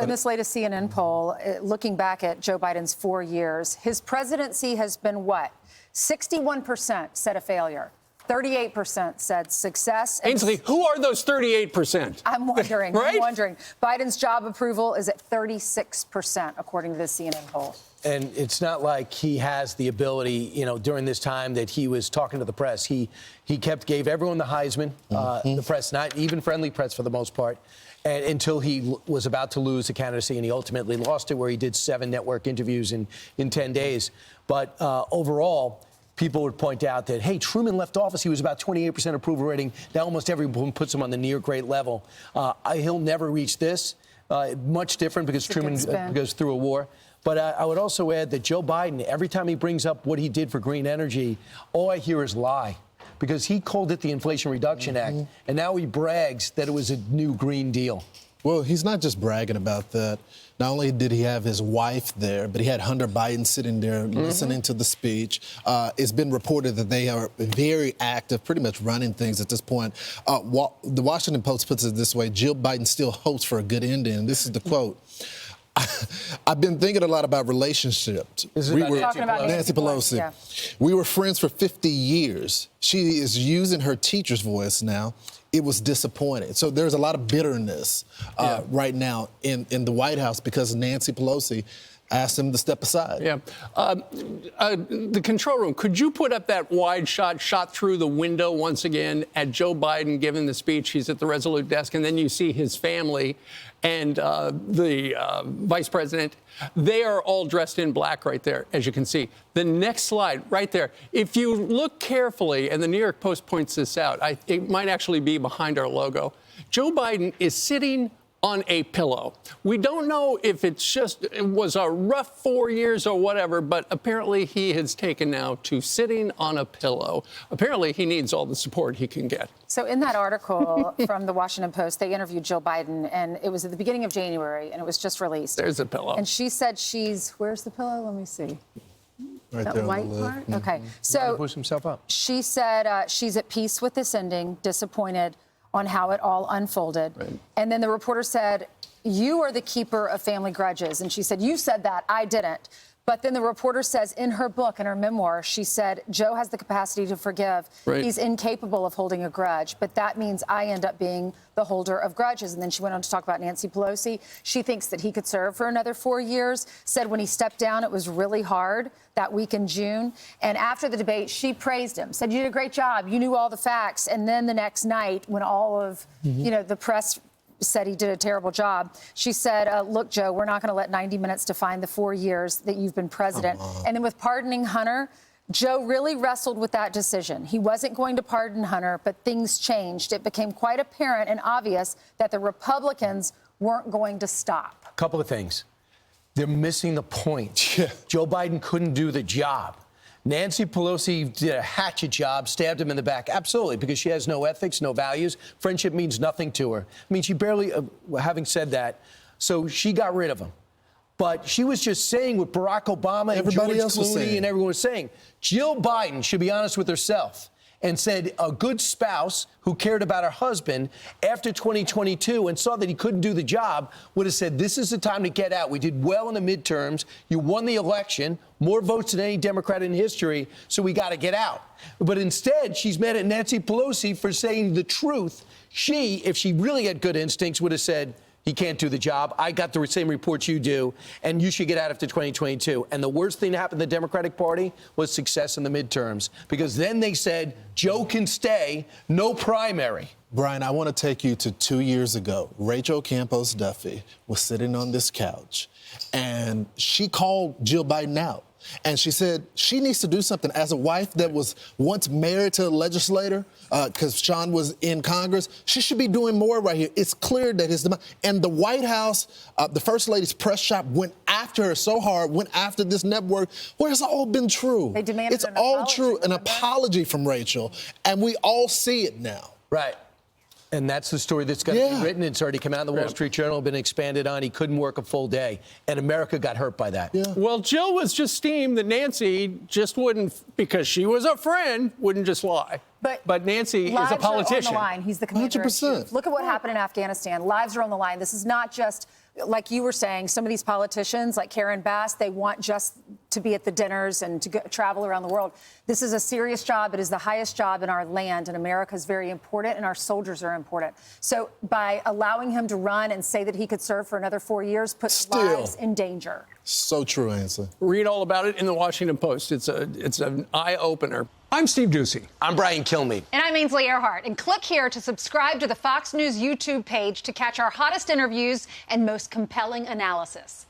In this latest CNN poll, looking back at Joe Biden's 4 years, his presidency has been what? 61% said a failure. 38% said success. Ainsley, who are those 38%? I'm wondering. Right? I'm wondering. Biden's job approval is at 36%, according to the CNN poll. And it's not like he has the ability, during this time that he was talking to the press. He gave everyone the Heisman, the press, not even friendly press for the most part, and until he was about to lose the candidacy, and he ultimately lost it, where he did 7 network interviews in 10 days. But overall, people would point out that, hey, Truman left office. He was about 28% approval rating. Now almost everyone puts him on the near great level. He'll never reach this. Much different because Truman goes through a war. But I would also add that Joe Biden, every time he brings up what he did for green energy, all I hear is lie. Because he called it the Inflation Reduction Act, and now he brags that it was a new Green Deal. Well, he's not just bragging about that. Not only did he have his wife there, but he had Hunter Biden sitting there listening to the speech. It's been reported that they are very active, pretty much running things at this point. The Washington Post puts it this way: Jill Biden still hopes for a good ending. This is the quote. I've been thinking a lot about relationships. Talking about Nancy Pelosi. Yeah. We were friends for 50 years. She is using her teacher's voice now. It was disappointing. So there's a lot of bitterness right now in the White House because Nancy Pelosi asked him to step aside. Yeah. The control room, could you put up that wide shot through the window once again at Joe Biden giving the speech? He's at the Resolute desk, and then you see his family and the vice president. They are all dressed in black right there, as you can see. The next slide right there. If you look carefully, and the New York Post points this out, it might actually be behind our logo. Joe Biden is sitting on a pillow. We don't know if it was a rough 4 years or whatever, but apparently he has taken now to sitting on a pillow. Apparently he needs all the support he can get. So in that article from the Washington Post, they interviewed Jill Biden, and it was at the beginning of January, and it was just released. There's a pillow. And she said where's the pillow? Let me see. Right that there white on the part? left. Okay. So Push himself up. she said she's at peace with this ending, disappointed on how it all unfolded. Right. And then the reporter said, you are the keeper of family grudges. And she said, you said that, I didn't. But then the reporter says in her book, in her memoir, she said, Joe has the capacity to forgive. Right. He's incapable of holding a grudge. But that means I end up being the holder of grudges. And then she went on to talk about Nancy Pelosi. She thinks that he could serve for another 4 years. Said when he stepped down, it was really hard that week in June. And after the debate, she praised him, said, you did a great job. You knew all the facts. And then the next night, when all of, the press said he did a terrible job, she said, look, Joe, we're not going to let 90 minutes define the 4 years that you've been president. And then with pardoning Hunter, Joe really wrestled with that decision. He wasn't going to pardon Hunter, but things changed. It became quite apparent and obvious that the Republicans weren't going to stop. A couple of things. They're missing the point. Joe Biden couldn't do the job. Nancy Pelosi did a hatchet job, stabbed him in the back. Absolutely, because she has no ethics, no values. Friendship means nothing to her. I mean, she barely, having said that, so she got rid of him. But she was just saying what Barack Obama and George Clooney and everyone was saying. Jill Biden should be honest with herself and said a good spouse who cared about her husband after 2022 and saw that he couldn't do the job would have said, this is the time to get out. We did well in the midterms. You won the election, more votes than any Democrat in history, so we got to get out. But instead, she's mad at Nancy Pelosi for saying the truth. She, if she really had good instincts, would have said, he can't do the job. I got the same reports you do, and you should get out after 2022. And the worst thing that happened to the Democratic Party was success in the midterms, because then they said, Joe can stay, no primary. Brian, I want to take you to 2 years ago. Rachel Campos Duffy was sitting on this couch, and she called Jill Biden out. And she said she needs to do something. As a wife that was once married to a legislator, because Sean was in Congress, she should be doing more right here. It's clear that his demand. And the White House, the First Lady's press shop went after her so hard, went after this network, where it's all been true. They demanded it's all true, an apology from Rachel, and we all see it now. Right. And that's the story that's going to be written. It's already come out in the Wall Street Journal, been expanded on. He couldn't work a full day. And America got hurt by that. Yeah. Well, Jill was just steamed that Nancy just wouldn't, because she was a friend, wouldn't just lie. But Nancy is a politician. Lives are on the line. He's the commander in chief. Look at what happened in Afghanistan. Lives are on the line. This is not just like you were saying, some of these politicians, like Karen Bass, they want just to be at the dinners and to travel around the world. This is a serious job. It is the highest job in our land, and America is very important, and our soldiers are important. So by allowing him to run and say that he could serve for another 4 years puts lives in danger. So true, Ainsley. Read all about it in the Washington Post. It's an eye-opener. I'm Steve Ducey. I'm Brian Kilmeade. And I'm Ainsley Earhart. And click here to subscribe to the Fox News YouTube page to catch our hottest interviews and most compelling analysis.